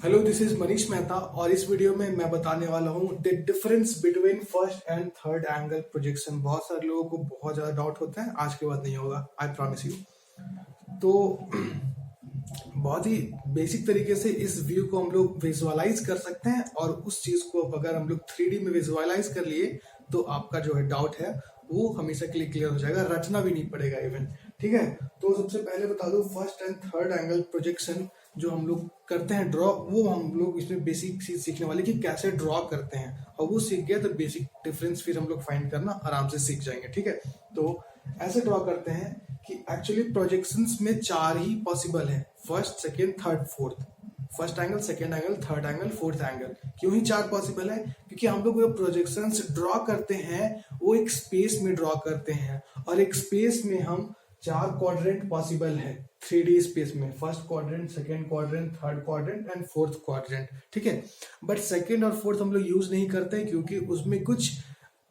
Hello, this is Manish Mehta और इस video में मैं बताने वाला हूँ the difference between first and third angle projection. बहुत सारे लोगों को बहुत ज्यादा डाउट होता है, आज के बाद नहीं होगा, आई प्रॉमिस यू। तो बहुत ही बेसिक तरीके से इस व्यू को हम लोग विजुअलाइज कर सकते हैं और उस चीज को अगर हम लोग 3D में विजुअलाइज कर लिए तो आपका जो है डाउट है वो हमेशा के लिए क्लियर हो जाएगा, रचना भी नहीं पड़ेगा इवन। ठीक है, तो सबसे पहले बता दो first and third angle projection जो हम लोग करते हैं ड्रॉ, वो हम लोग इसमें बेसिक चीज सीखने वाले कि कैसे ड्रॉ करते हैं, और वो सीख गए तो बेसिक डिफरेंस फिर हम लोग फाइंड करना आराम से सीख जाएंगे। ठीक है, तो ऐसे ड्रॉ करते हैं कि एक्चुअली प्रोजेक्शंस में 4 ही पॉसिबल है, first second third fourth. First angle, second angle, third angle, fourth angle. क्यों ही 4 पॉसिबल है? क्योंकि हम लोग जो प्रोजेक्शंस ड्रॉ करते हैं वो एक स्पेस में ड्रॉ करते हैं, और एक स्पेस में हम 4 क्वाड्रेंट पॉसिबल है 3D स्पेस में, first quadrant, second quadrant, third quadrant and fourth quadrant. ठीक है, बट सेकेंड और फोर्थ हम लोग यूज नहीं करते क्योंकि उसमें कुछ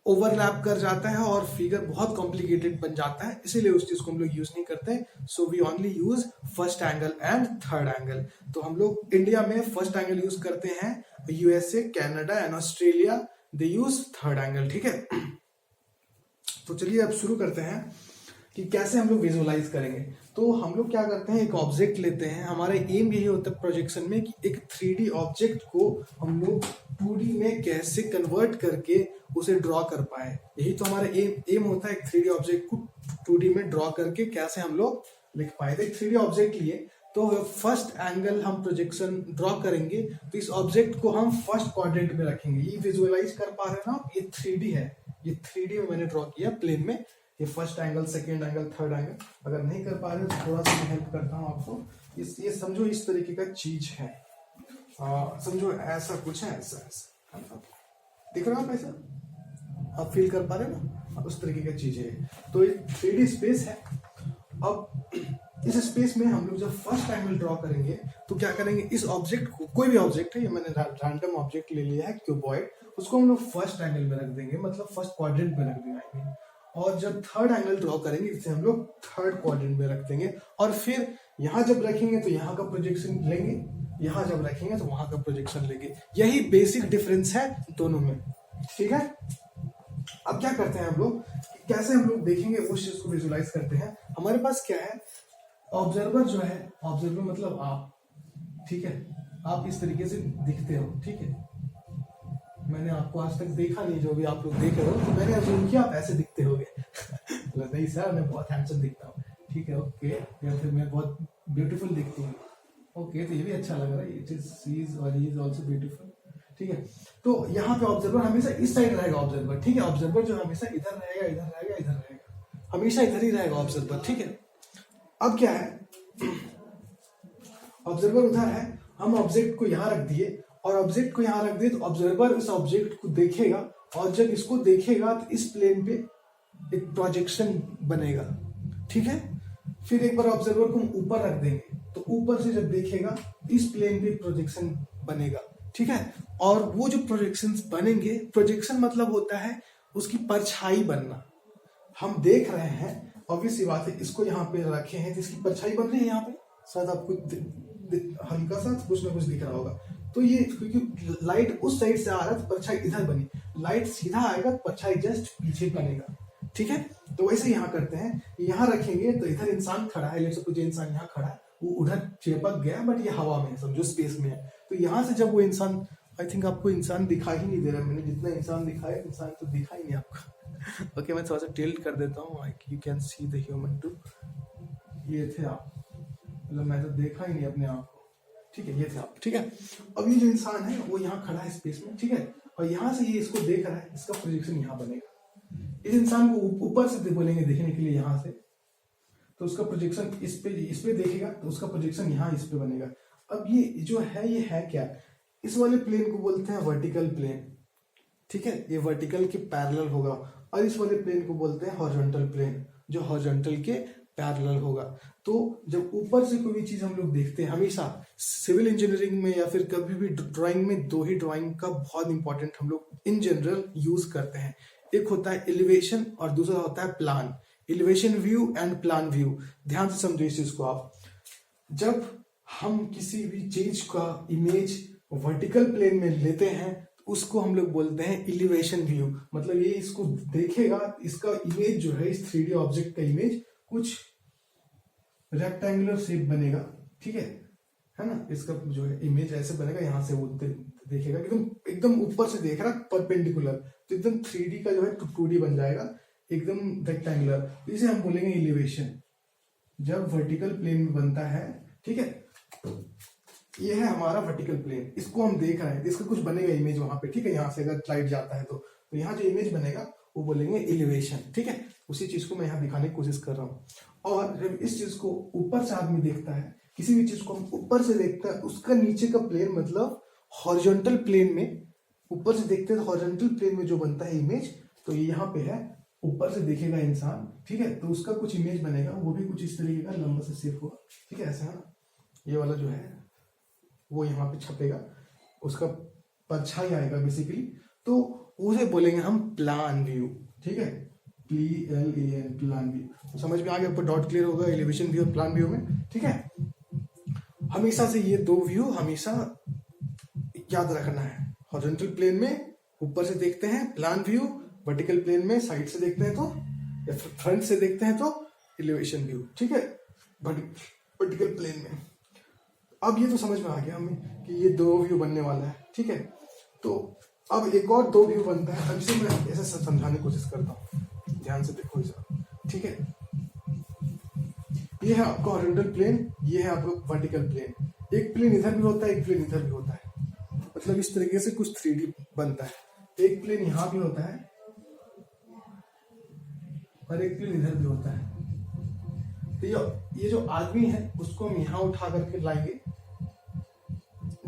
ओवरलैप कर जाता है और फिगर बहुत कॉम्प्लिकेटेड बन जाता है, इसीलिए उस चीज को हम लोग यूज नहीं करते। So we only use first angle and third angle. तो हम लोग इंडिया में फर्स्ट एंगल यूज करते हैं, USA, Canada and Australia they use third angle. ठीक है, तो चलिए अब शुरू करते हैं कि कैसे हम लोग विजुअलाइज करेंगे। तो हम लोग क्या करते हैं, एक ऑब्जेक्ट लेते हैं। हमारा एम यही होता है प्रोजेक्शन में कि एक 3D ऑब्जेक्ट को हम लोग 2D में कैसे कन्वर्ट करके उसे ड्रॉ कर पाए। यही तो हमारा एम होता है, एक 3D ऑब्जेक्ट को 2D में ड्रॉ करके कैसे हम लोग लिख पाए। तो एक 3D ऑब्जेक्ट लिए तो फर्स्ट एंगल हम प्रोजेक्शन ड्रॉ करेंगे, तो इस ऑब्जेक्ट को हम फर्स्ट क्वाड्रेंट में रखेंगे। ये विजुअलाइज कर पा रहे हैं ना, ये 3D है, ये 3D में मैंने ड्रॉ किया प्लेन में, ये first angle, second angle, third angle. अगर नहीं कर पा रहे तो थोड़ा सा मैं हेल्प करता हूँ आपको। ये समझो इस तरीके का चीज है, समझो ऐसा कुछ है, ऐसा ऐसा दिख रहा है, ऐसा आप फील कर पा रहे हैं ना, उस तरीके का चीज है। तो ये 3D स्पेस है। अब इस स्पेस में हम लोग जब फर्स्ट एंगल ड्रॉ करेंगे तो क्या करेंगे, इस ऑब्जेक्ट को, कोई भी ऑब्जेक्ट है, ये मैंने रैंडम ऑब्जेक्ट ले लिया है क्यूबॉइड, उसको हम लोग फर्स्ट एंगल में रख देंगे, मतलब फर्स्ट क्वाड्रेंट में रख देंगे। और जब थर्ड एंगल ड्रॉ करेंगे इसे हम लोग थर्ड क्वाड्रेंट में रख देंगे, और फिर यहां जब रखेंगे तो यहाँ का प्रोजेक्शन लेंगे, यहां जब रखेंगे तो वहां का प्रोजेक्शन लेंगे। यही बेसिक डिफरेंस है दोनों में। ठीक है, अब क्या करते हैं हम लोग, कैसे हम लोग देखेंगे उस चीज को विजुअलाइज करते हैं। हमारे पास क्या है, ऑब्जर्वर जो है, ऑब्जर्वर मतलब आप। ठीक है, आप इस तरीके से दिखते हो। ठीक है, मैंने आपको आज तक देखा नहीं, जो भी आप लोग देख रहे हो, तो मैंने अज्यूम किया आप ऐसे दिखते होगे। नहीं सर, मैं बहुत हैंडसम दिखता हूँ। ठीक है, ओके, या फिर मैं बहुत ब्यूटीफुल दिखती हूँ। ओके, तो ये भी अच्छा लग रहा है, इट इज सी इज और ही इज आल्सो ब्यूटीफुल। ठीक है, तो यहाँ पे ऑब्जर्वर हमेशा इस साइड रहेगा ऑब्जर्वर। ठीक है, ऑब्जर्वर जो हमेशा इधर रहेगा, इधर रहेगा, इधर रहेगा, हमेशा इधर ही रहेगा ऑब्जर्वर। ठीक है, अब क्या है, ऑब्जर्वर उधर है, हम ऑब्जेक्ट को यहाँ रख दिए, और ऑब्जेक्ट को यहाँ रख दिए तो ऑब्जर्वर इस ऑब्जेक्ट को देखेगा, और जब इसको देखेगा तो इस प्लेन पे एक प्रोजेक्शन बनेगा। ठीक है, फिर एक बार ऑब्जर्वर को हम ऊपर रख देंगे तो ऊपर से जब देखेगा इस प्लेन पे प्रोजेक्शन बनेगा। ठीक है, और वो जो प्रोजेक्शंस बनेंगे, प्रोजेक्शन मतलब होता है उसकी परछाई बनना। हम देख रहे हैं, ऑब्वियस सी बात है, इसको यहाँ पे रखे हैं तो इसकी परछाई बन रही है यहाँ पे, शायद आपको हल्का सा कुछ ना कुछ दिख रहा होगा। तो ये क्योंकि लाइट उस साइड से आ रहा है तो परछाई इधर बनी, लाइट सीधा आएगा तो परछाई जस्ट पीछे बनेगा। ठीक है, तो वैसे यहाँ करते हैं, यहाँ रखेंगे तो इधर इंसान खड़ा है, लेट्स सपोज इंसान यहाँ खड़ा है, वो उधर चिपक गया, बट ये हवा में, समझो स्पेस में है। तो यहाँ से जब वो इंसान, आई थिंक आपको इंसान दिखाई ही नहीं दे रहा, मैंने जितना इंसान दिखाया, इंसान तो दिखा ही नहीं आपको। ओके, मैं थोड़ा सा टिल्ट कर देता हूँ, you can see the human too. ये थे आप, मतलब मैं तो देखा ही नहीं अपने आप को। ठीक है, ये थे आप। ठीक है, अब ये जो इंसान है वो यहाँ खड़ा है स्पेस में। ठीक है, और यहाँ से ये इसको देख रहा है, इसका प्रोजेक्शन यहाँ बनेगा। इस इंसान को ऊपर से बोलेंगे देखने के लिए यहाँ से, तो उसका प्रोजेक्शन इस पे देखेगा, तो उसका प्रोजेक्शन यहाँ इस पे बनेगा। अब ये जो है, ये है क्या, इस वाले प्लेन को बोलते हैं वर्टिकल प्लेन। ठीक है, ये वर्टिकल के पैरेलल होगा, और इस वाले प्लेन को बोलते हैं हॉरिजॉन्टल प्लेन, जो हॉरिजॉन्टल के पैरेलल होगा। तो जब ऊपर से कोई भी चीज हम लोग देखते हैं, हमेशा सिविल इंजीनियरिंग में या फिर कभी भी ड्राइंग में, 2 ही ड्राइंग का बहुत इंपॉर्टेंट हम लोग इन जनरल यूज करते हैं। एक होता है एलिवेशन और दूसरा होता है plan. Elevation view and plan view, ध्यान से समझो इस चीज को आप। जब हम किसी भी चीज का इमेज वर्टिकल प्लेन में लेते हैं तो उसको हम लोग बोलते हैं एलिवेशन व्यू। मतलब ये इसको देखेगा, इसका इमेज जो है, इस 3D ऑब्जेक्ट का इमेज कुछ रेक्टेंगुलर शेप बनेगा, ठीक है ना। इसका जो है इमेज ऐसे बनेगा, यहां से वो देखेगा एकदम एकदम ऊपर से देख रहा परपेंडिकुलर, तो एकदम 3D का जो है 2D बन जाएगा, एकदम रेक्टेंगुलर। इसे हम बोलेंगे एलिवेशन, जब वर्टिकल प्लेन में बनता है, ठीक है। ये है हमारा वर्टिकल प्लेन, इसको हम देख रहे हैं, इसका कुछ बनेगा इमेज वहां पे, ठीक है। यहाँ से अगर लाइट जाता है तो यहाँ जो इमेज बनेगा वो बोलेंगे एलिवेशन, ठीक है। उसी चीज को मैं यहाँ दिखाने की कोशिश कर रहा हूँ। और जब इस चीज को ऊपर से आदमी देखता है, किसी भी चीज को हम ऊपर से देखता है, उसका नीचे का प्लेन मतलब हॉरिजॉन्टल प्लेन में, ऊपर से देखते हैं तो हॉरिजॉन्टल प्लेन में जो बनता है इमेज, तो ये यहाँ पे है, ऊपर से देखेगा इंसान, ठीक है। तो उसका कुछ इमेज बनेगा, वो भी कुछ इस तरीके का लंबा से शेप होगा, ठीक है, ऐसा है ना। ये वाला जो है वो यहाँ पे छपेगा, उसका परछाई आएगा बेसिकली, तो उसे बोलेंगे हम प्लान व्यू, ठीक है। PLAN, plan view. तो समझ में आ गया, आपको डाउट क्लियर होगा एलिवेशन व्यू और प्लान व्यू में, ठीक है। हमेशा से ये दो व्यू हमेशा याद रखना है। हॉरिजॉन्टल प्लेन में ऊपर से देखते हैं प्लान व्यू, वर्टिकल प्लेन में साइड से देखते हैं तो, या फ्रंट से देखते हैं तो एलिवेशन व्यू, ठीक है, वर्टिकल प्लेन में। अब ये तो समझ में आ गया हमें कि ये दो व्यू बनने वाला है, ठीक है। तो अब एक और दो व्यू बनता है, अब इसे मैं ऐसे समझाने की कोशिश करता हूँ, ध्यान से देखो इसे, ठीक है। ये है आपका हॉरिजॉन्टल प्लेन, ये है आपका वर्टिकल प्लेन। एक प्लेन इधर भी होता है, एक प्लेन इधर भी होता है, मतलब इस तरीके से कुछ 3D बनता है। एक प्लेन यहां भी होता है और एक प्लेन इधर भी होता है। तो ये जो आदमी है उसको हम यहां उठा करके लाएंगे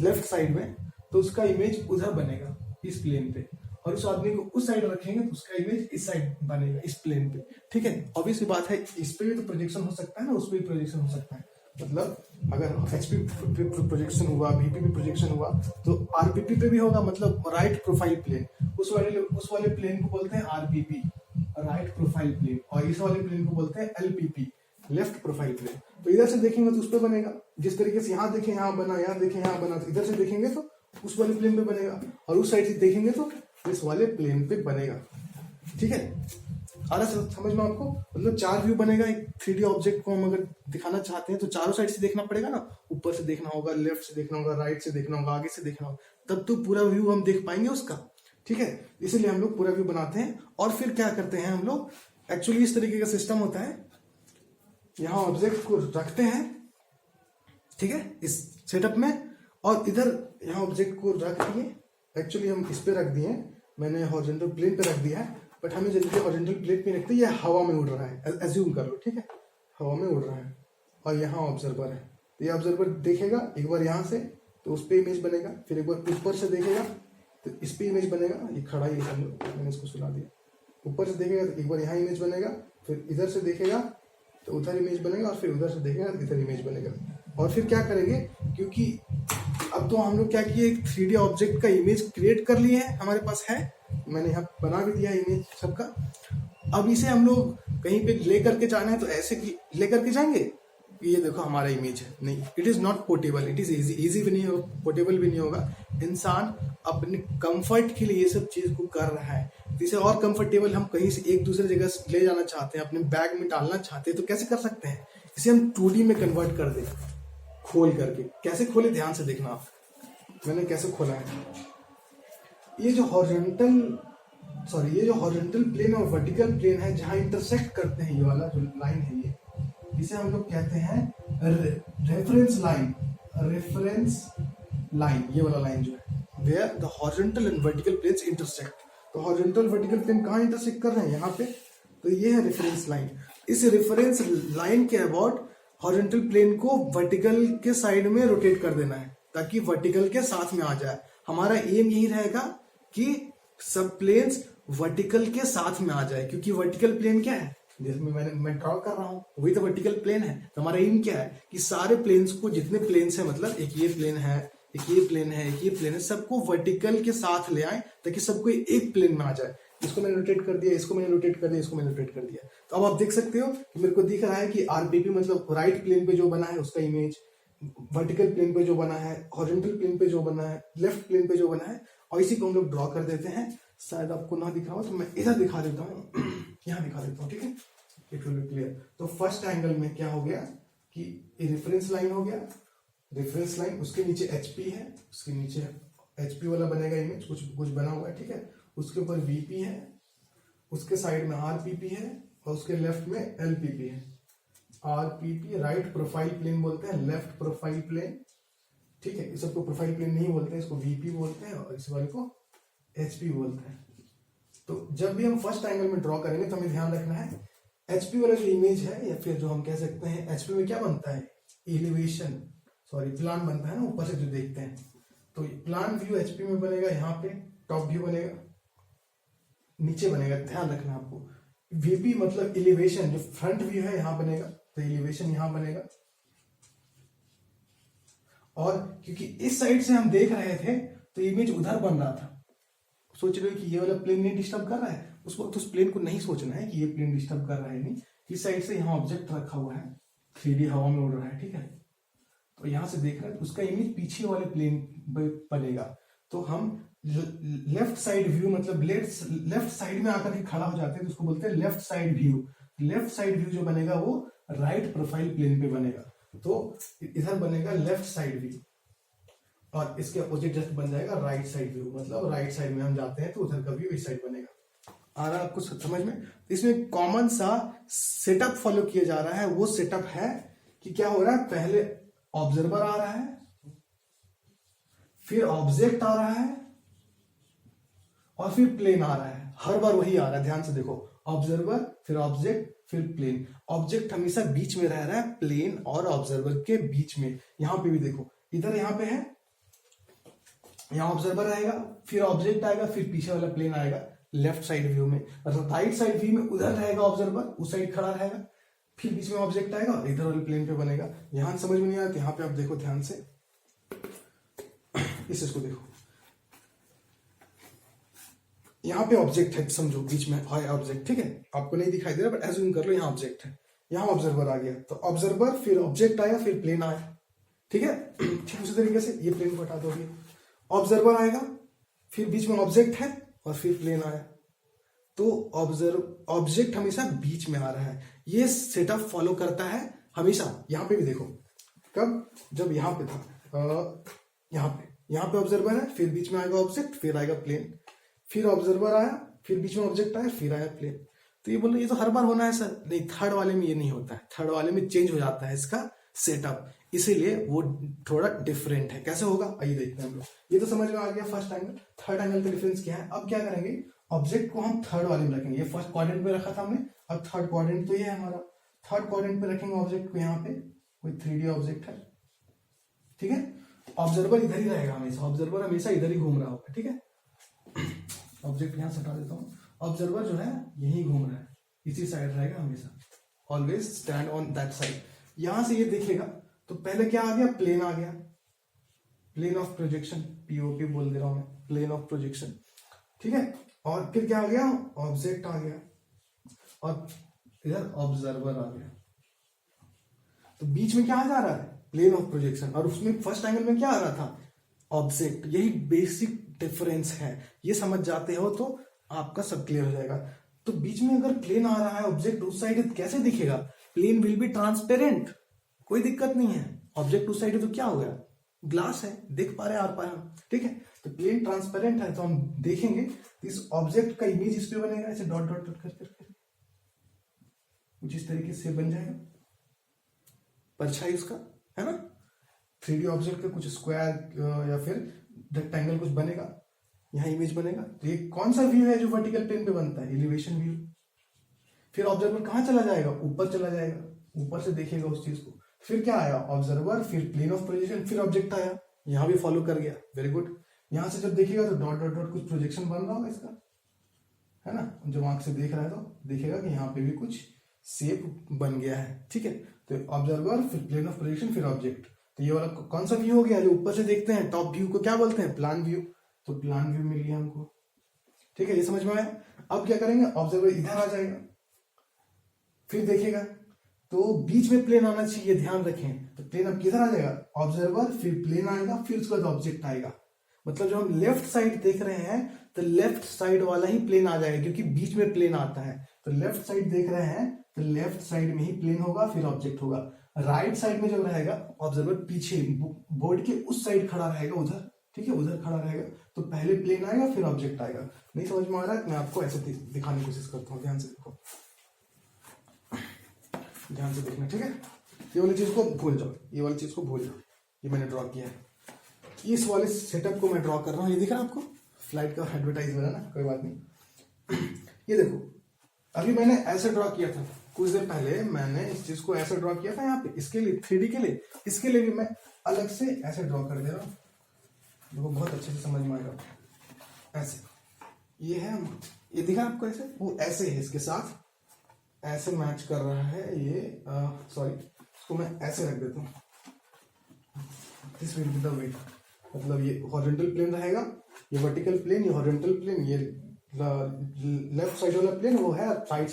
लेफ्ट साइड में, तो उसका इमेज उधर बनेगा इस प्लेन पे, और उस आदमी को उस साइड रखेंगे तो उसका इमेज इस साइड बनेगा इस प्लेन पे, ठीक है। ऑब्वियसली बात है, इस पे भी तो प्रोजेक्शन हो सकता है ना, उस पे भी प्रोजेक्शन हो सकता है। मतलब अगर HP प्रोजेक्शन हुआ, VP भी प्रोजेक्शन हुआ, तो RPP पे भी होगा, मतलब राइट प्रोफाइल प्लेन। उस वाले प्लेन को बोलते हैं RPP, राइट प्रोफाइल प्लेन, और इस वाले प्लेन को बोलते हैं LPP, लेफ्ट प्रोफाइल प्लेन। तो इधर से देखेंगे तो उस पर बनेगा, जिस तरीके से यहाँ देखें यहाँ बना, यहाँ देखें यहाँ बना, तो इधर से देखेंगे तो उस वाले प्लेन पे बनेगा, और उस साइड से देखेंगे तो इस वाले प्लेन पे बनेगा, ठीक है। आ रहा समझ में आपको, मतलब 4 व्यू बनेगा। एक 3D ऑब्जेक्ट को हम अगर दिखाना चाहते हैं तो चारों साइड से देखना पड़ेगा ना, ऊपर से देखना होगा, लेफ्ट से देखना होगा, राइट से देखना होगा, आगे से देखना होगा, तब तो पूरा व्यू हम देख पाएंगे उसका, ठीक है। इसीलिए हम लोग पूरा व्यू बनाते हैं। और फिर क्या करते हैं हम लोग, एक्चुअली इस तरीके का सिस्टम होता है, यहाँ ऑब्जेक्ट को रखते हैं, ठीक है, इस सेटअप में, और इधर यहाँ ऑब्जेक्ट को रख दिए, एक्चुअली हम इस पे रख दिए, मैंने हॉरिजॉन्टल प्लेन पे रख दिया है, बट हमें जल्दी हॉरिजॉन्टल प्लेन पे रखते हैं, ये हवा में उड़ रहा है, एज्यूम कर लो, ठीक है, हवा में उड़ रहा है, और यहाँ ऑब्जर्वर है, तो ये ऑब्जर्वर देखेगा एक बार यहाँ से तो उस पर इमेज बनेगा, फिर एक बार ऊपर से देखेगा तो इस पे इमेज बनेगा, ये खड़ा ही है, मैंने इसको सुला दिया, ऊपर से देखेगा तो एक बार यहाँ इमेज बनेगा, फिर इधर से देखेगा तो उधर इमेज बनेगा, और फिर उधर से देखेगा तो इधर इमेज बनेगा। और फिर क्या करेंगे, क्योंकि अब तो हम लोग क्या किए, एक 3D ऑब्जेक्ट का इमेज क्रिएट कर लिए हैं, हमारे पास है, मैंने यहाँ बना भी दिया इमेज सबका। अब इसे हम लोग कहीं पे ले करके जाना है तो ऐसे ले करके जाएंगे, ये देखो हमारा इमेज है, नहीं, it is not portable, it is easy भी नहीं होगा, पोर्टेबल भी नहीं होगा। इंसान अपने कंफर्ट के लिए ये सब चीज को कर रहा है, जिसे और कंफर्टेबल हम कहीं से एक दूसरे जगह ले जाना चाहते हैं, अपने बैग में डालना चाहते हैं, तो कैसे कर सकते हैं, इसे हम 2D में कन्वर्ट कर दें, खोल करके। कैसे खोले, ध्यान से देखना आप, मैंने कैसे खोला है। ये जो हॉरिजॉन्टल प्लेन और वर्टिकल प्लेन है, जहां इंटरसेक्ट करते हैं, ये वाला जो लाइन है, ये इसे हम लोग कहते हैं रेफरेंस लाइन, ये वाला लाइन जो है, where the horizontal and vertical planes intersect. तो हॉरिजॉन्टल वर्टिकल प्लेन कहाँ इंटरसेक्ट कर रहे हैं, यहाँ पे, तो ये है रेफरेंस लाइन। इस रेफरेंस लाइन के अबाउट हॉरिजॉन्टल प्लेन को वर्टिकल के साइड में रोटेट कर देना है, ताकि वर्टिकल के साथ में आ जाए। हमारा एम यही रहेगा कि सब प्लेन्स वर्टिकल के साथ में आ जाए, क्योंकि वर्टिकल प्लेन क्या है, जिसमें मैं ड्रॉ कर रहा हूं, वही तो वर्टिकल प्लेन है। तो हमारा एम क्या है कि सारे प्लेन्स को, जितने प्लेन्स है, मतलब एक ये प्लेन है, एक ये प्लेन है, एक ये प्लेन है, सबको वर्टिकल के साथ ले आए, ताकि सबको एक प्लेन में आ जाए। इसको मैंने रोटेट कर दिया, इसको मैंने रोटेट कर दिया, इसको मैंने रोटेट कर दिया। तो अब आप देख सकते हो कि मेरे को दिख रहा है कि RPP मतलब राइट प्लेन पे जो बना है उसका इमेज, वर्टिकल प्लेन पे जो बना है, हॉरिजॉन्टल प्लेन पे जो बना है, लेफ्ट प्लेन पे जो बना है, और इसी को हम लोग ड्रॉ कर देते हैं। शायद आपको ना दिख रहा हो तो मैं इधर दिखा देता हूँ, यहाँ दिखा देता हूँ, ठीक है, इट विल बी क्लियर। तो फर्स्ट एंगल में क्या हो गया कि रेफरेंस लाइन हो गया, रेफरेंस लाइन, उसके नीचे एचपी है, उसके नीचे एचपी वाला बनेगा इमेज, कुछ कुछ बना हुआ है, ठीक है, उसके ऊपर वीपी है, उसके साइड में आरपीपी है, और उसके लेफ्ट में एलपीपी है। आरपीपी राइट प्रोफाइल प्लेन बोलते हैं, लेफ्ट प्रोफाइल प्लेन, ठीक है, इस सबको प्रोफाइल प्लेन नहीं बोलते हैं, इसको वीपी बोलते हैं, और इस वाले को एचपी बोलते हैं। तो जब भी हम फर्स्ट एंगल में ड्रॉ करेंगे तो हमें ध्यान रखना है, एचपी वाला जो इमेज है, या फिर जो हम कह सकते हैं एचपी में क्या बनता है, एलिवेशन, सॉरी प्लान बनता है ना, ऊपर से जो देखते हैं, तो प्लान व्यू एचपी में बनेगा, यहाँ पे टॉप व्यू बनेगा, नीचे बनेगा, ध्यान रखना आपको। वीपी मतलब एलिवेशन, जो फ्रंट व्यू है यहाँ बनेगा, तो एलिवेशन यहाँ बनेगा। और क्योंकि इस साइड से हम देख रहे थे तो इमेज उधर बन रहा था, सोच रहे हो कि ये वाला प्लेन नहीं डिस्टर्ब कर रहा है, उस वक्त उस प्लेन को नहीं सोचना है कि ये प्लेन डिस्टर्ब कर रहा है, नहीं, इस साइड से यहाँ ऑब्जेक्ट रखा हुआ है, 3D हवा में उड़ रहा है, ठीक है, तो यहां से देख रहे हैं तो उसका इमेज पीछे वाले प्लेन बनेगा। तो हम लेफ्ट साइड व्यू मतलब लेफ्ट साइड में आकर के खड़ा हो जाते हैं तो उसको बोलते हैं left side view. Left side view जो बनेगा वो राइट प्रोफाइल प्लेन पे बनेगा, तो इधर बनेगा लेफ्ट साइड व्यू, और इसके अपोजिट जस्ट बन जाएगा राइट साइड व्यू, मतलब राइट साइड में हम जाते हैं तो उधर का व्यू इस साइड बनेगा। आ रहा है आपको समझ में? इसमें कॉमन सा सेटअप फॉलो किया जा रहा है, वो सेटअप है कि क्या हो रहा है, पहले ऑब्जर्वर आ रहा है, फिर ऑब्जेक्ट आ रहा है, और फिर प्लेन आ रहा है। हर बार वही आ रहा है, ध्यान से देखो, ऑब्जर्वर फिर ऑब्जेक्ट फिर प्लेन। ऑब्जेक्ट हमेशा बीच में रह रहा है, प्लेन और ऑब्जर्वर के बीच में। यहां पे भी देखो, इधर यहां पे है, यहां ऑब्जर्वर रहेगा, फिर ऑब्जेक्ट आएगा, फिर पीछे वाला प्लेन आएगा लेफ्ट साइड व्यू में। राइट साइड व्यू में उधर रहेगा ऑब्जर्वर, उस साइड खड़ा रहेगा, फिर बीच में ऑब्जेक्ट आएगा और इधर वाले प्लेन पे बनेगा। यहां समझ में नहीं आया तो यहां पे आप देखो ध्यान से, इसको देखो, यहां पे ऑब्जेक्ट है, समझो बीच में है ऑब्जेक्ट, ठीक है, आपको नहीं दिखाई दे रहा बट एज्यूम कर लो यहां ऑब्जेक्ट है, यहां ऑब्जर्वर आ गया, तो ऑब्जर्वर फिर ऑब्जेक्ट आया फिर प्लेन आया, ठीक है। ठीक उसी तरीके से ये प्लेन को हटा दोगे, ऑब्जर्वर आएगा, फिर बीच में ऑब्जेक्ट है और फिर प्लेन आया, तो ऑब्जेक्ट हमेशा बीच में आ रहा है। ये सेटअप फॉलो करता है हमेशा। यहां पे भी देखो, कब, जब यहां पे था, यहां पे ऑब्जर्वर है, फिर बीच में आएगा ऑब्जेक्ट, फिर आएगा प्लेन, फिर ऑब्जर्वर आया, फिर बीच में ऑब्जेक्ट आया, फिर आया प्लेन। तो ये बोल रहे ये तो हर बार होना है सर, नहीं, थर्ड वाले में ये नहीं होता है, थर्ड वाले में चेंज हो जाता है इसका सेटअप, इसीलिए वो थोड़ा डिफरेंट है। कैसे होगा आइए देखते हैं हम लोग। ये तो समझ में आ गया फर्स्ट एंगल। थर्ड एंगल का डिफरेंस क्या है, अब क्या करेंगे, ऑब्जेक्ट को हम थर्ड वाले में रखेंगे। ये फर्स्ट क्वाड्रेंट पे रखा था हमने, अब थर्ड क्वाड्रेंट तो ये है हमारा, थर्ड क्वाड्रेंट पे रखेंगे ऑब्जेक्ट को। यहाँ पे कोई 3D ऑब्जेक्ट है, ठीक है, ऑब्जर्वर इधर ही रहेगा हमेशा, ऑब्जर्वर हमेशा इधर ही घूम रहा होगा, ठीक है। ऑब्जेक्ट यहां से हटा देता हूं, ऑब्जर्वर जो है यही घूम रहा है, इसी साइड रहेगा हमेशा, always stand on that side. यहां से ये देखेगा तो पहले क्या आ गया, प्लेन आ गया, प्लेन ऑफ प्रोजेक्शन, पीओपी बोल दे रहा हूं मैं, प्लेन ऑफ प्रोजेक्शन, ठीक है। और फिर क्या आ गया, ऑब्जेक्ट आ गया, और इधर ऑब्जर्वर आ गया। तो बीच में क्या आ जा रहा है, प्लेन ऑफ प्रोजेक्शन, और उसमें फर्स्ट एंगल में क्या आ रहा था, ऑब्जेक्ट। यही बेसिक डिफरेंस है, ये समझ जाते हो तो आपका सब क्लियर हो जाएगा। तो बीच में अगर प्लेन आ रहा है, ऑब्जेक्ट उस साइड है, कैसे दिखेगा, प्लेन विल बी ट्रांसपेरेंट, कोई दिक्कत नहीं है। ऑब्जेक्ट उस साइड है तो क्या हो गया, ग्लास है, देख पा रहे हैं आर पार हम, ठीक है। तो प्लेन ट्रांसपेरेंट है तो हम देखेंगे तो इस ऑब्जेक्ट का इमेज इस पे बनेगा, ऐसे डॉट डॉट डॉट करके कुछ इस तरीके से बन जाएगा परछाई उसका, है ना। 3D ऑब्जेक्ट का कुछ स्क्वायर या फिर रेक्टेंगल कुछ बनेगा, यहाँ इमेज बनेगा। तो ये कौन सा व्यू है जो वर्टिकल प्लेन पे बनता है, एलिवेशन व्यू। फिर ऑब्जर्वर कहाँ चला जाएगा, ऊपर चला जाएगा, ऊपर से देखेगा उस चीज को। फिर क्या आया, ऑब्जर्वर, फिर प्लेन ऑफ प्रोजेक्शन, फिर ऑब्जेक्ट आया, यहाँ भी फॉलो कर गया, वेरी गुड। यहाँ से जब देखेगा तो डॉट डॉट डॉट कुछ प्रोजेक्शन बन रहा होगा इसका, है ना। जब आंख से देख रहा है तो देखेगा कि यहाँ पे भी कुछ शेप बन गया है, ठीक है। तो ऑब्जर्वर, फिर प्लेन ऑफ प्रोजेक्शन, फिर ऑब्जेक्ट। तो ये वाला कौन सा व्यू हो गया, जो ऊपर से देखते हैं, टॉप व्यू को क्या बोलते हैं, प्लान व्यू। तो प्लान व्यू मिल गया हमको, ठीक है, ये समझ में आया। अब क्या करेंगे, ऑब्जर्वर इधर आ जाएगा, फिर देखेगा तो बीच में प्लेन आना चाहिए, ध्यान रखें। तो प्लेन अब किधर आ जाएगा, ऑब्जर्वर, फिर प्लेन आएगा, फिर उसके बाद ऑब्जेक्ट आएगा। मतलब जो हम लेफ्ट साइड देख रहे हैं तो लेफ्ट साइड वाला ही प्लेन आ जाएगा, क्योंकि बीच में प्लेन आता है। तो लेफ्ट साइड देख रहे हैं तो लेफ्ट साइड में ही प्लेन होगा, फिर ऑब्जेक्ट होगा। राइट साइड में जो रहेगा ऑब्जर्वर पीछे बोर्ड के उस साइड खड़ा रहेगा, उधर, ठीक है, उधर खड़ा रहेगा। तो पहले प्लेन आएगा फिर ऑब्जेक्ट आएगा। नहीं समझ में आ रहा है? मैं आपको ऐसे दिखाने की कोशिश करता हूँ, ध्यान से देखो, ध्यान से देखना, ठीक है। ये वाली चीज को भूल जाओ, ये वाली चीज को भूल जाओ, ये मैंने ड्रॉ किया है। इस वाले सेटअप को मैं ड्रॉ कर रहा हूँ, ये दिख रहा है आपको, फ्लाइट का एडवर्टाइज बना ना, कोई बात नहीं। ये देखो, अभी मैंने ऐसे ड्रॉ किया था, कुछ देर पहले मैंने इस चीज को ऐसे ड्रॉ किया था यहाँ पे, इसके लिए 3D के लिए, इसके लिए भी मैं अलग से ऐसे ड्रॉ कर दे रहा हूँ, देखो बहुत अच्छे से समझ में आएगा। ऐसे ये है, ये दिखा आपको, ऐसे वो ऐसे है, इसके साथ ऐसे मैच कर रहा है ये, सॉरी, इसको मैं ऐसे रख देता हूँ, this will be the weight. मतलब ये हॉरिजॉन्टल प्लेन रहेगा, ये वर्टिकल प्लेन, ये हॉरिजॉन्टल प्लेन, ये लेफ्ट साइड वाला प्लेन वो है राइट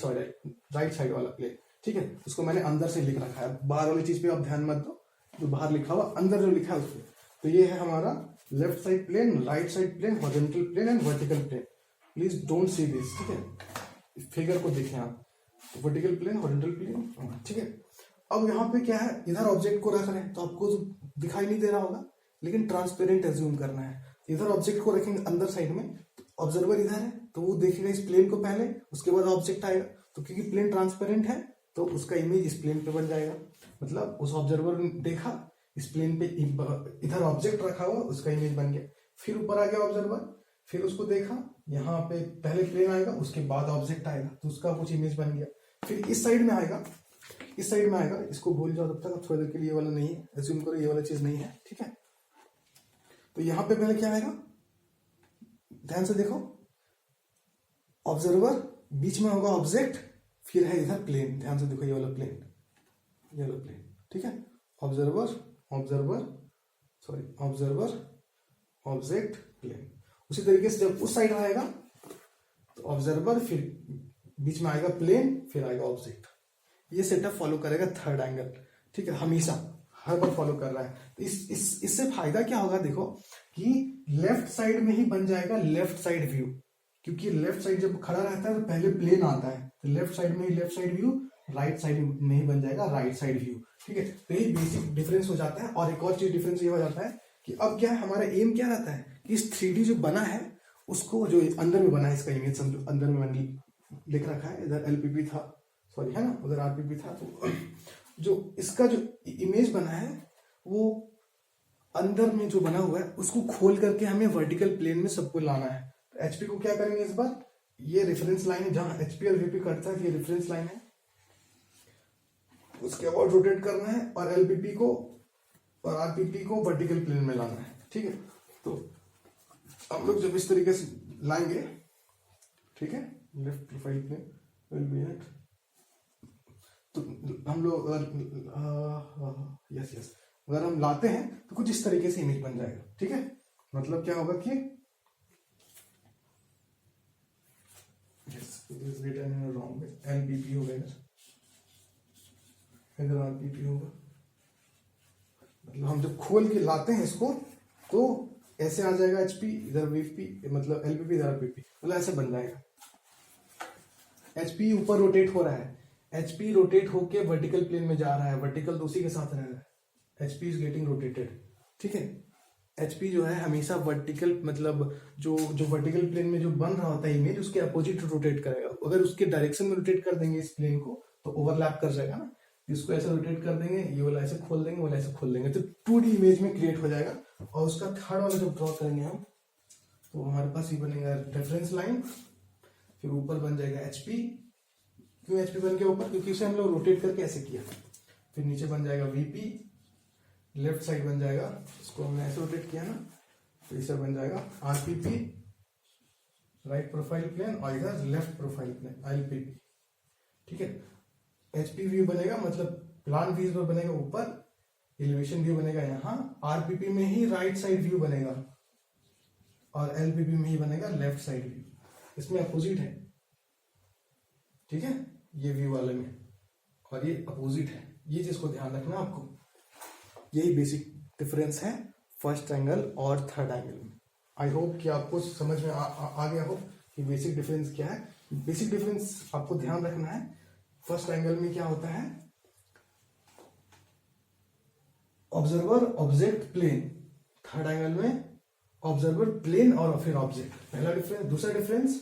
साइड वाला प्लेन, ठीक है। उसको मैंने अंदर से लिख रखा है, बाहर वाली चीज पे आप ध्यान मत दो, जो बाहर लिखा हुआ, अंदर जो लिखा है उसको। तो ये है हमारा left side plane, right side plane, horizontal plane and vertical plane. Please don't see this, ठीक है, फिगर को देखें आप, वर्टिकल प्लेन, हॉरिजॉन्टल प्लेन, ठीक है। अब यहाँ पे क्या है, इधर ऑब्जेक्ट को रख रहे हैं तो आपको दिखाई नहीं दे रहा होगा, लेकिन ट्रांसपेरेंट एज्यूम करना है। इधर ऑब्जेक्ट को रखेंगे अंदर साइड में, ऑब्जर्वर इधर है तो वो देखेगा इस प्लेन को पहले, उसके बाद ऑब्जेक्ट आएगा। तो क्योंकि प्लेन ट्रांसपेरेंट है तो उसका इमेज इस प्लेन पे बन जाएगा। मतलब उस ऑब्जर्वर ने देखा इस प्लेन पे, इधर ऑब्जेक्ट रखा हुआ, उसका इमेज बन गया। फिर ऊपर आ गया ऑब्जर्वर, फिर उसको देखा, यहाँ पे पहले प्लेन आएगा, उसके बाद ऑब्जेक्ट आएगा, तो उसका कुछ इमेज बन गया। फिर इस साइड में आएगा, इस साइड में आएगा, इसको भूल जाओ तब तक, थोड़ी देर के लिए ये वाला नहीं है, एज्यूम करो ये वाला चीज नहीं है, ठीक है। तो यहां पे पहले क्या आएगा, ध्यान से देखो, ऑब्जर्वर, बीच में होगा ऑब्जेक्ट, फिर है इधर प्लेन, ध्यान से देखो ये वाला प्लेन, ये वाला प्लेन, ठीक है। Observer, observer, sorry, observer, object, plane. उसी तरीके से जब उस साइड आएगा तो ऑब्जर्वर, फिर बीच में आएगा प्लेन, फिर आएगा ऑब्जेक्ट। ये सेटअप फॉलो करेगा थर्ड एंगल, ठीक है, हमेशा हर बार फॉलो कर रहा है। तो इससे फायदा क्या होगा, देखो कि लेफ्ट साइड में ही बन जाएगा लेफ्ट साइड व्यू, क्योंकि लेफ्ट साइड जब खड़ा रहता है तो पहले प्लेन आता है, तो लेफ्ट साइड में ही left side view, right side में ही बन जाएगा राइट साइड व्यू, ठीक है। तो यही बेसिक डिफरेंस हो जाता है। और एक और चीज डिफरेंस ये हो जाता है कि अब क्या है, हमारा एम क्या रहता है कि इस 3D जो बना है उसको, जो अंदर में बना है, इसका इमेज समझो, अंदर में मैंने लिख रखा है, इधर LPP था, सॉरी, है ना, उधर RPP था। तो जो इसका जो इमेज बना है वो अंदर में जो बना हुआ है उसको खोल करके हमें वर्टिकल प्लेन में सबको लाना है। तो HP को क्या करेंगे इस बार, ये रेफरेंस लाइन है जहां HP और VP कटता है, ये रेफरेंस लाइन है, उसके बाद रोटेट करना है, और LPP को और RPP को वर्टिकल प्लेन में लाना है, ठीक है। तो हम लोग जब इस तरीके से लाएंगे, ठीक है, left profile plane will be at, तो हम लोग यस यस अगर हम लाते हैं तो कुछ इस तरीके से इमेज बन जाएगा, ठीक है। मतलब क्या होगा कि रॉन्ग में LPP होगा, इधर RPP होगा। मतलब हम जब खोल के लाते हैं इसको तो ऐसे आ जाएगा HP, इधर VP, मतलब LPP, इधर RPP, मतलब ऐसे बन जाएगा। HP ऊपर रोटेट हो रहा है, HP रोटेट होके वर्टिकल प्लेन में जा रहा है, वर्टिकल तो उसी के साथ रह रहा है, HP इज गेटिंग रोटेटेड, ठीक है। HP जो है हमेशा वर्टिकल, मतलब जो वर्टिकल प्लेन में जो बन रहा होता है इमेज, उसके अपोजिट रोटेट करेगा। अगर उसके डायरेक्शन में रोटेट कर देंगे इस प्लेन को तो ओवरलैप कर जाएगा ना, इसको ऐसे रोटेट कर देंगे, ये वाला ऐसे खोल देंगे, वाला ऐसे खोल देंगे, तो 2D इमेज में क्रिएट हो जाएगा। और उसका थर्ड वाला जो ड्रॉ करेंगे हम, तो हमारे पास ये बनेगा रेफरेंस लाइन, फिर ऊपर बन जाएगा HP। क्यों HP बन गया ऊपर, क्योंकि उसे हम लोग रोटेट करके ऐसे किया। फिर नीचे बन जाएगा VP, लेफ्ट साइड बन जाएगा, इसको हमने ऐसे रोटेट किया ना, तो इसे बन जाएगा RPP, राइट प्रोफाइल प्लेन, और इधर लेफ्ट प्रोफाइल प्लेन LPP, ठीक है। HP व्यू बनेगा, मतलब प्लान व्यू पर बनेगा ऊपर, एलिवेशन व्यू बनेगा यहाँ, RPP में ही राइट साइड व्यू बनेगा, और LPP में ही बनेगा लेफ्ट साइड व्यू, इसमें अपोजिट है, ठीक है, ये व्यू वाले में। और ये अपोजिट है। ये चीज को ध्यान रखना आपको। यही बेसिक डिफरेंस है फर्स्ट एंगल और थर्ड एंगल में। आई होप कि आपको समझ में आ गया हो कि बेसिक डिफरेंस क्या है। बेसिक डिफरेंस आपको ध्यान रखना है। फर्स्ट एंगल में क्या होता है, observer object plane. Third angle में ऑब्जर्वर प्लेन और फिर ऑब्जेक्ट। पहला डिफरेंस। दूसरा डिफरेंस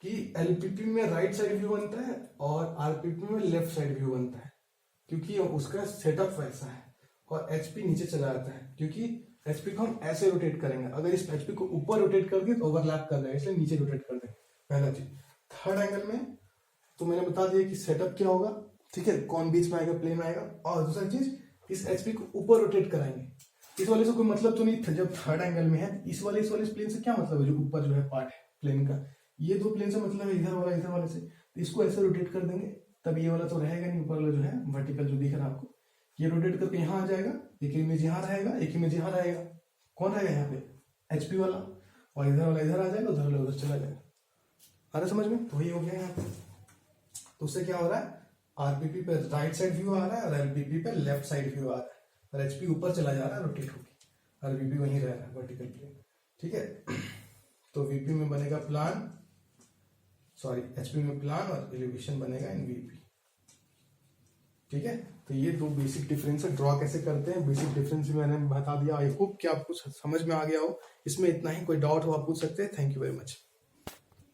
कि एलपीपी में राइट साइड व्यू बनता है और आरपीपी में लेफ्ट साइड व्यू बनता है, क्योंकि उसका सेटअप वैसा है। और एचपी नीचे चला जाता है, क्योंकि एचपी को हम ऐसे रोटेट करेंगे। अगर इस एचपी को ऊपर रोटेट कर दिए तो ओवरलैप कर जाएगा, इसलिए नीचे रोटेट कर देंगे। पहला चीज। थर्ड एंगल में तो मैंने बता दिया कि सेटअप क्या होगा, ठीक है, कौन बीच में आएगा, प्लेन आएगा। और दूसरा चीज, इस एचपी को ऊपर रोटेट कराएंगे। इस वाले से कोई मतलब तो नहीं था जब थर्ड एंगल में है। इस वाले प्लेन से क्या मतलब है, जो ऊपर जो है पार्ट है प्लेन का, ये दो प्लेन से मतलब है इधर वाले से। तो इसको ऐसे रोटेट कर देंगे, तब ये वाला तो रहेगा नहीं, ऊपर वाला जो है वर्टिकल जो दिख रहा है आपको, ये रोटेट करके यहाँ आ जाएगा। एक इमेज यहाँ रहेगा, एक इमेज यहाँ रहेगा। कौन रहेगा यहाँ पे, एचपी वाला। और इधर वाला इधर आ जाएगा, उधर वाला उधर चला जाएगा। आ रहा समझ में? तो वही हो गया यहाँ पे। तो उससे क्या हो रहा है, आरपीपी पे राइट साइड व्यू आ रहा है और एलपीपी पे लेफ्ट साइड व्यू आ रहा है। और एचपी ऊपर चला जा रहा है रोटेट होकर, और वीपी वहीं रह रहा है वर्टिकल प्लेन, ठीक है। तो वीपी में बनेगा प्लान, सॉरी एचपी में प्लान और एलिवेशन बनेगा इन वीपी, ठीक है। तो ये दो बेसिक डिफरेंस है। ड्रॉ कैसे करते हैं, बेसिक डिफरेंस भी मैंने बता दिया। आई होप कि आपको समझ में आ गया हो। इसमें इतना ही, कोई डाउट हो आप पूछ सकते हैं। Thank you very much.